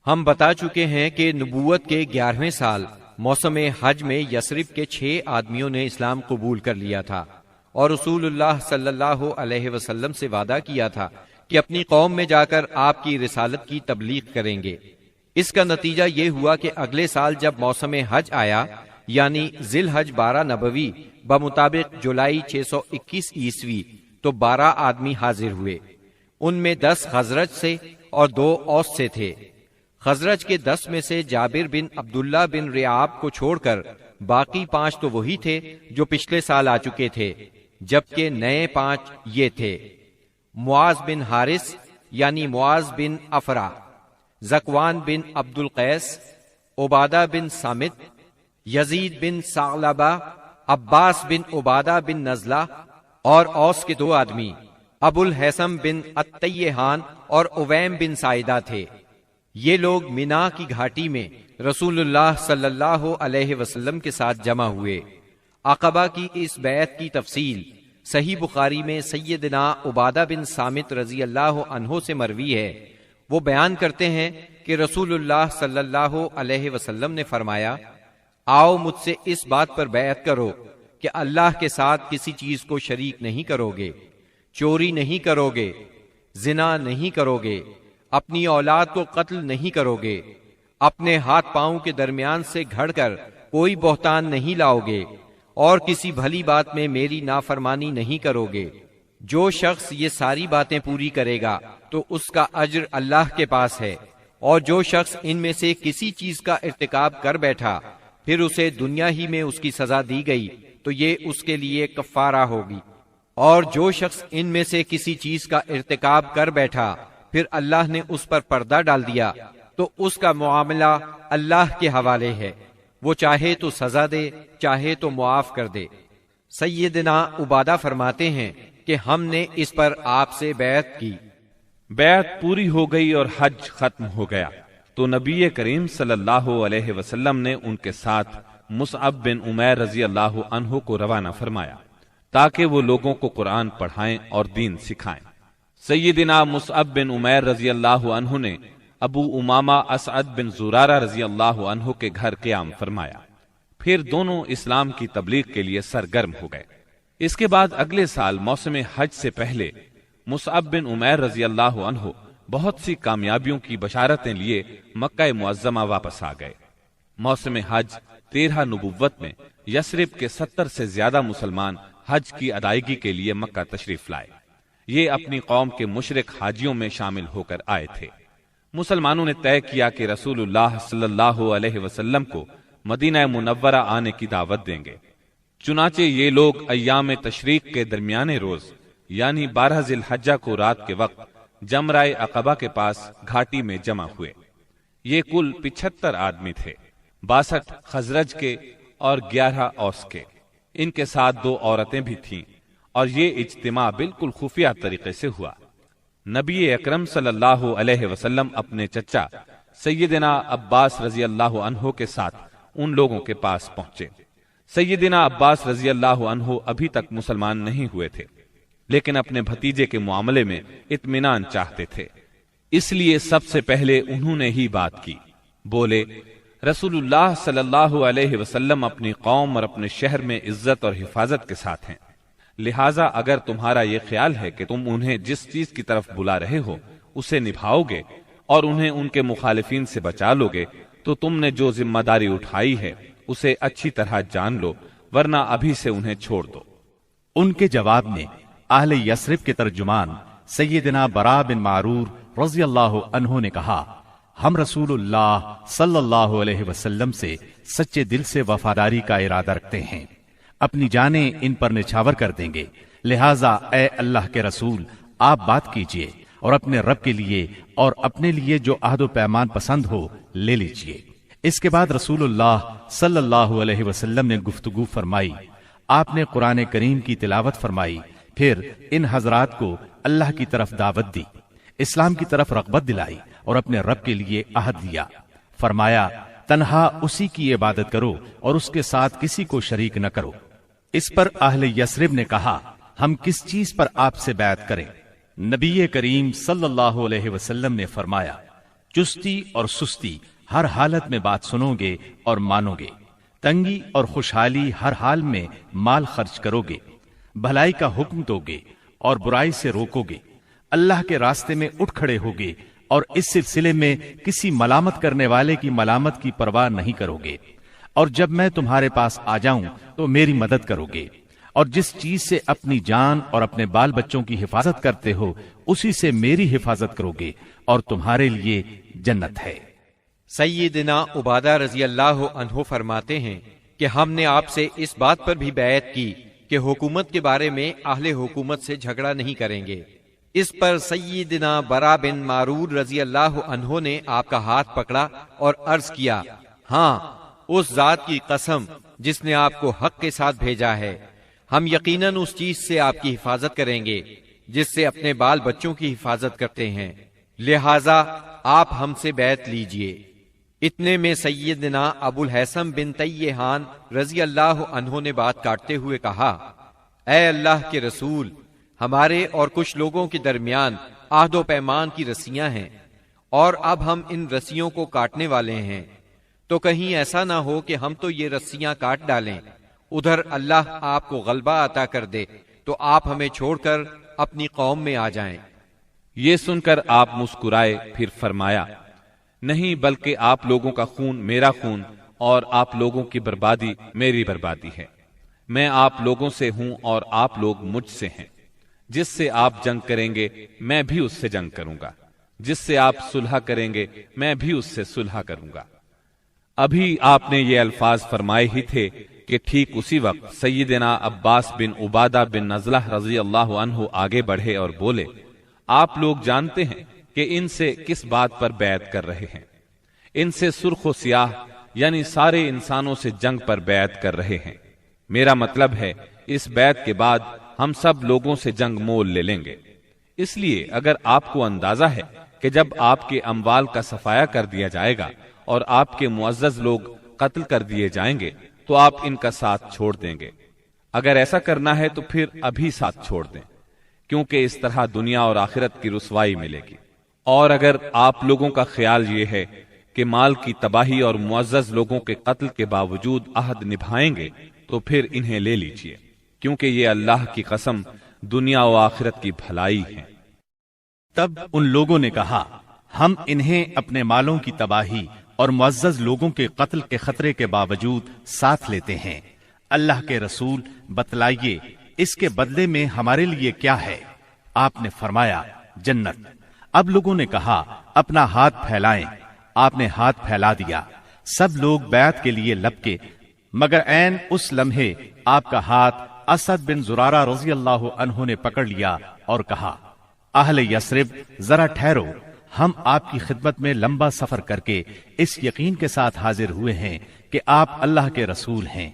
ہم بتا چکے ہیں کہ نبوت کے 11ویں سال موسم حج میں یثرب کے 6 آدمیوں نے اسلام قبول کر لیا تھا اور رسول اللہ صلی اللہ علیہ وسلم سے وعدہ کیا تھا کہ اپنی قوم میں جا کر آپ کی رسالت کی تبلیغ کریں گے۔ اس کا نتیجہ یہ ہوا کہ اگلے سال جب موسم حج آیا یعنی ذی الحج 12 نبوی بمطابق جولائی 621 عیسوی تو 12 آدمی حاضر ہوئے۔ ان میں 10 خزرج سے اور 2 اوس سے تھے۔ خزرج کے 10 میں سے جابر بن عبداللہ بن ریعاب کو چھوڑ کر باقی 5 تو وہی تھے جو پچھلے سال آ چکے تھے، جبکہ نئے 5 یہ تھے: معاذ بن حارث یعنی معاذ بن افرا، زکوان بن عبد القیس، عبادہ بن سامت، یزید بن ثعلبہ، عباس بن عبادہ بن نزلہ، اور اوس کے 2 آدمی ابو الحسم بن التیہان اور اویم بن سائدہ تھے۔ یہ لوگ مینا کی گھاٹی میں رسول اللہ صلی اللہ علیہ وسلم کے ساتھ جمع ہوئے۔ عقبہ کی اس بیعت کی تفصیل صحیح بخاری میں سیدنا عبادہ بن سامت رضی اللہ عنہ سے مروی ہے۔ وہ بیان کرتے ہیں کہ رسول اللہ صلی اللہ علیہ وسلم نے فرمایا، آؤ مجھ سے اس بات پر بیعت کرو کہ اللہ کے ساتھ کسی چیز کو شریک نہیں کرو گے، چوری نہیں کرو گے، زنا نہیں کرو گے، اپنی اولاد کو قتل نہیں کرو گے، اپنے ہاتھ پاؤں کے درمیان سے گھڑ کر کوئی بہتان نہیں لاؤ گے، اور کسی بھلی بات میں میری نافرمانی نہیں کرو گے۔ جو شخص یہ ساری باتیں پوری کرے گا تو اس کا اجر اللہ کے پاس ہے، اور جو شخص ان میں سے کسی چیز کا ارتکاب کر بیٹھا پھر اسے دنیا ہی میں اس کی سزا دی گئی تو یہ اس کے لیے کفارہ ہوگی، اور جو شخص ان میں سے کسی چیز کا ارتکاب کر بیٹھا پھر اللہ نے اس پر پردہ ڈال دیا تو اس کا معاملہ اللہ کے حوالے ہے، وہ چاہے تو سزا دے چاہے تو معاف کر دے۔ سیدنا عبادہ فرماتے ہیں کہ ہم نے اس پر آپ سے بیعت کی۔ بیعت پوری ہو گئی اور حج ختم ہو گیا تو نبی کریم صلی اللہ علیہ وسلم نے ان کے ساتھ مصعب بن عمیر رضی اللہ عنہ کو روانہ فرمایا تاکہ وہ لوگوں کو قرآن پڑھائیں اور دین سکھائیں۔ سیدنا مصعب بن عمیر رضی اللہ عنہ نے ابو امامہ اسعد بن زرارہ رضی اللہ عنہ کے گھر قیام فرمایا، پھر دونوں اسلام کی تبلیغ کے لیے سرگرم ہو گئے۔ اس کے بعد اگلے سال موسم حج سے پہلے مصعب بن عمیر رضی اللہ عنہ بہت سی کامیابیوں کی بشارتیں لیے مکہ معظمہ واپس آ گئے۔ موسم حج 13 نبوت میں یثرب کے 70 سے زیادہ مسلمان حج کی ادائیگی کے لیے مکہ تشریف لائے۔ یہ اپنی قوم کے مشرک حاجیوں میں شامل ہو کر آئے تھے۔ مسلمانوں نے طے کیا کہ رسول اللہ صلی اللہ علیہ وسلم کو مدینہ منورہ آنے کی دعوت دیں گے۔ چنانچہ یہ لوگ ایام تشریق کے درمیانے روز یعنی 12 ذی الحجہ کو رات کے وقت جمرہ عقبہ کے پاس گھاٹی میں جمع ہوئے۔ یہ کل 75 آدمی تھے، 62 خزرج کے اور 11 اوس کے۔ ان کے ساتھ 2 عورتیں بھی تھیں، اور یہ اجتماع بالکل خفیہ طریقے سے ہوا۔ نبی اکرم صلی اللہ علیہ وسلم اپنے چچا سیدنا عباس رضی اللہ عنہ کے ساتھ ان لوگوں کے پاس پہنچے۔ سیدنا عباس رضی اللہ عنہ ابھی تک مسلمان نہیں ہوئے تھے، لیکن اپنے بھتیجے کے معاملے میں اطمینان چاہتے تھے، اس لیے سب سے پہلے انہوں نے ہی بات کی۔ بولے، رسول اللہ صلی اللہ علیہ وسلم اپنی قوم اور اپنے شہر میں عزت اور حفاظت کے ساتھ ہیں، لہٰذا اگر تمہارا یہ خیال ہے کہ تم انہیں جس چیز کی طرف بلا رہے ہو اسے نبھاؤ گے اور انہیں ان کے مخالفین سے بچا لو گے تو تم نے جو ذمہ داری اٹھائی ہے اسے اچھی طرح جان لو، ورنہ ابھی سے انہیں چھوڑ دو۔ ان کے جواب میں اہل یثرب کے ترجمان سیدنا برا بن معرور رضی اللہ عنہ نے کہا، ہم رسول اللہ صلی اللہ علیہ وسلم سے سچے دل سے وفاداری کا ارادہ رکھتے ہیں، اپنی جانیں ان پر نچھاور کر دیں گے، لہٰذا اے اللہ کے رسول آپ بات کیجئے اور اپنے رب کے لیے اور اپنے لیے جو عہد و پیمان پسند ہو لے لیجئے۔ اس کے بعد رسول اللہ صلی اللہ علیہ وسلم نے گفتگو فرمائی، آپ نے قرآن کریم کی تلاوت فرمائی، پھر ان حضرات کو اللہ کی طرف دعوت دی، اسلام کی طرف رغبت دلائی اور اپنے رب کے لیے عہد دیا۔ فرمایا، تنہا اسی کی عبادت کرو اور اس کے ساتھ کسی کو شریک نہ کرو۔ اس پر اہل یثرب نے کہا، ہم کس چیز پر آپ سے بیعت کریں؟ نبی کریم صلی اللہ علیہ وسلم نے فرمایا، چستی اور سستی ہر حالت میں بات سنو گے اور مانو گے، تنگی اور خوشحالی ہر حال میں مال خرچ کرو گے، بھلائی کا حکم دو گے اور برائی سے روکو گے، اللہ کے راستے میں اٹھ کھڑے ہوگے اور اس سلسلے میں کسی ملامت کرنے والے کی ملامت کی پرواہ نہیں کرو گے، اور جب میں تمہارے پاس آ جاؤں تو میری مدد کرو گے، اور جس چیز سے اپنی جان اور اپنے بال بچوں کی حفاظت کرتے ہو اسی سے میری حفاظت کرو گے، اور تمہارے لیے جنت ہے۔ سیدنا عبادہ رضی اللہ عنہ فرماتے ہیں کہ ہم نے آپ سے اس بات پر بھی بیعت کی کہ حکومت کے بارے میں اہل حکومت سے جھگڑا نہیں کریں گے۔ اس پر سیدنا برا بن معرور رضی اللہ عنہ نے آپ کا ہاتھ پکڑا اور عرض کیا، ہاں، اس ذات کی قسم جس نے آپ کو حق کے ساتھ بھیجا ہے، ہم یقیناً اس چیز سے آپ کی حفاظت کریں گے جس سے اپنے بال بچوں کی حفاظت کرتے ہیں، لہذا آپ ہم سے بیعت لیجئے۔ اتنے میں سیدنا ابو الحسن بن تیہان رضی اللہ عنہ نے بات کاٹتے ہوئے کہا، اے اللہ کے رسول، ہمارے اور کچھ لوگوں کے درمیان عہد و پیمان کی رسیاں ہیں، اور اب ہم ان رسیوں کو کاٹنے والے ہیں، تو کہیں ایسا نہ ہو کہ ہم تو یہ رسیاں کاٹ ڈالیں، ادھر اللہ آپ کو غلبہ عطا کر دے تو آپ ہمیں چھوڑ کر اپنی قوم میں آ جائیں۔ یہ سن کر آپ مسکرائے، پھر فرمایا، نہیں، بلکہ آپ لوگوں کا خون میرا خون اور آپ لوگوں کی بربادی میری بربادی ہے۔ میں آپ لوگوں سے ہوں اور آپ لوگ مجھ سے ہیں۔ جس سے آپ جنگ کریں گے میں بھی اس سے جنگ کروں گا، جس سے آپ صلح کریں گے میں بھی اس سے صلح کروں گا۔ ابھی آپ نے یہ الفاظ فرمائے ہی تھے کہ ٹھیک اسی وقت سیدنا عباس بن عبادہ بن نزلہ رضی اللہ عنہ آگے بڑھے اور بولے، آپ لوگ جانتے ہیں کہ ان سے کس بات پر بیعت کر رہے ہیں؟ ان سے سرخ و سیاہ یعنی سارے انسانوں سے جنگ پر بیعت کر رہے ہیں۔ میرا مطلب ہے اس بیعت کے بعد ہم سب لوگوں سے جنگ مول لے لیں گے۔ اس لیے اگر آپ کو اندازہ ہے کہ جب آپ کے اموال کا صفایا کر دیا جائے گا اور آپ کے معزز لوگ قتل کر دیے جائیں گے تو آپ ان کا ساتھ چھوڑ دیں گے۔ اگر ایسا کرنا ہے تو پھر ابھی ساتھ چھوڑ دیں، کیونکہ اس طرح دنیا اور آخرت کی رسوائی ملے گی۔ اور اگر آپ لوگوں کا خیال یہ ہے کہ مال کی تباہی اور معزز لوگوں کے قتل کے باوجود عہد نبھائیں گے تو پھر انہیں لے لیجئے، کیونکہ یہ اللہ کی قسم دنیا و آخرت کی بھلائی ہے۔ تب ان لوگوں نے کہا، ہم انہیں اپنے مالوں کی تباہی اور معزز لوگوں کے قتل کے خطرے کے باوجود ساتھ لیتے ہیں۔ اللہ کے رسول بتلائیے اس کے بدلے میں ہمارے لیے کیا ہے؟ آپ نے فرمایا، جنت۔ اب لوگوں نے کہا، اپنا ہاتھ پھیلائیں۔ آپ نے ہاتھ پھیلا دیا، سب لوگ بیعت کے لیے لپکے، مگر عین اس لمحے آپ کا ہاتھ اسد بن زرارہ رضی اللہ عنہ نے پکڑ لیا اور کہا، اہل یثرب، ذرا ٹھہرو، ہم آپ کی خدمت میں لمبا سفر کر کے اس یقین کے ساتھ حاضر ہوئے ہیں کہ آپ اللہ کے رسول ہیں۔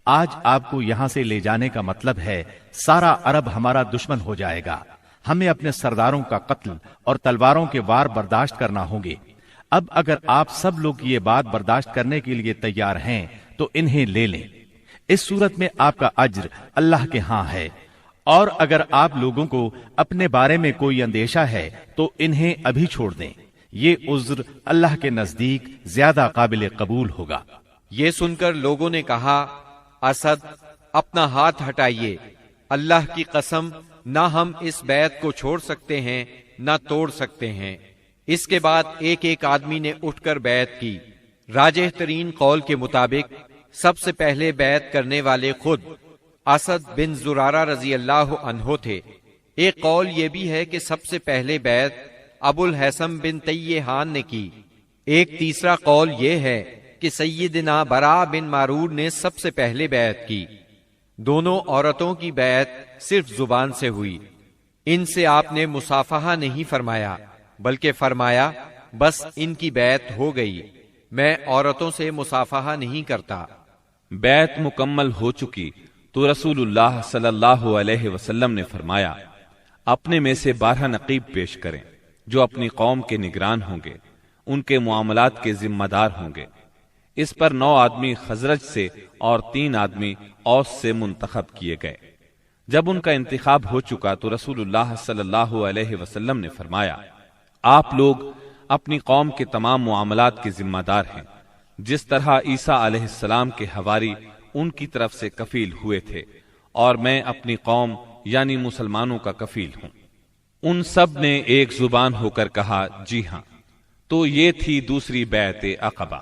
آج آپ کو یہاں سے لے جانے کا مطلب ہے سارا عرب ہمارا دشمن ہو جائے گا، ہمیں اپنے سرداروں کا قتل اور تلواروں کے وار برداشت کرنا ہوں گے۔ اب اگر آپ سب لوگ یہ بات برداشت کرنے کے لیے تیار ہیں تو انہیں لے لیں، اس صورت میں آپ کا اجر اللہ کے ہاں ہے، اور اگر آپ لوگوں کو اپنے بارے میں کوئی اندیشہ ہے تو انہیں ابھی چھوڑ دیں، یہ عذر اللہ کے نزدیک زیادہ قابل قبول ہوگا۔ یہ سن کر لوگوں نے کہا، اسد، اپنا ہاتھ ہٹائیے، اللہ کی قسم نہ ہم اس بیعت کو چھوڑ سکتے ہیں نہ توڑ سکتے ہیں۔ اس کے بعد ایک ایک آدمی نے اٹھ کر بیعت کی۔ راجح ترین قول کے مطابق سب سے پہلے بیعت کرنے والے خود اسد بن زرارہ رضی اللہ عنہ تھے۔ ایک قول یہ بھی ہے کہ سب سے پہلے بیعت ابو الحسن بن تیہان نے کی۔ ایک تیسرا قول یہ ہے کہ سیدنا برا بن معرور نے سب سے پہلے بیعت کی۔ دونوں عورتوں کی بیعت صرف زبان سے ہوئی، ان سے آپ نے مصافحہ نہیں فرمایا، بلکہ فرمایا بس ان کی بیعت ہو گئی، میں عورتوں سے مصافحہ نہیں کرتا۔ بیعت مکمل ہو چکی تو رسول اللہ صلی اللہ علیہ وسلم نے فرمایا، اپنے میں سے 12 نقیب پیش کریں جو اپنی قوم کے نگران ہوں گے، ان کے معاملات کے ذمہ دار ہوں گے۔ اس پر 9 آدمی خزرج سے اور 3 آدمی اوس سے منتخب کیے گئے۔ جب ان کا انتخاب ہو چکا تو رسول اللہ صلی اللہ علیہ وسلم نے فرمایا، آپ لوگ اپنی قوم کے تمام معاملات کے ذمہ دار ہیں، جس طرح عیسیٰ علیہ السلام کے حواری ان کی طرف سے کفیل ہوئے تھے، اور میں اپنی قوم یعنی مسلمانوں کا کفیل ہوں۔ ان سب نے ایک زبان ہو کر کہا جی ہاں۔ تو یہ تھی دوسری بیعت عقبہ۔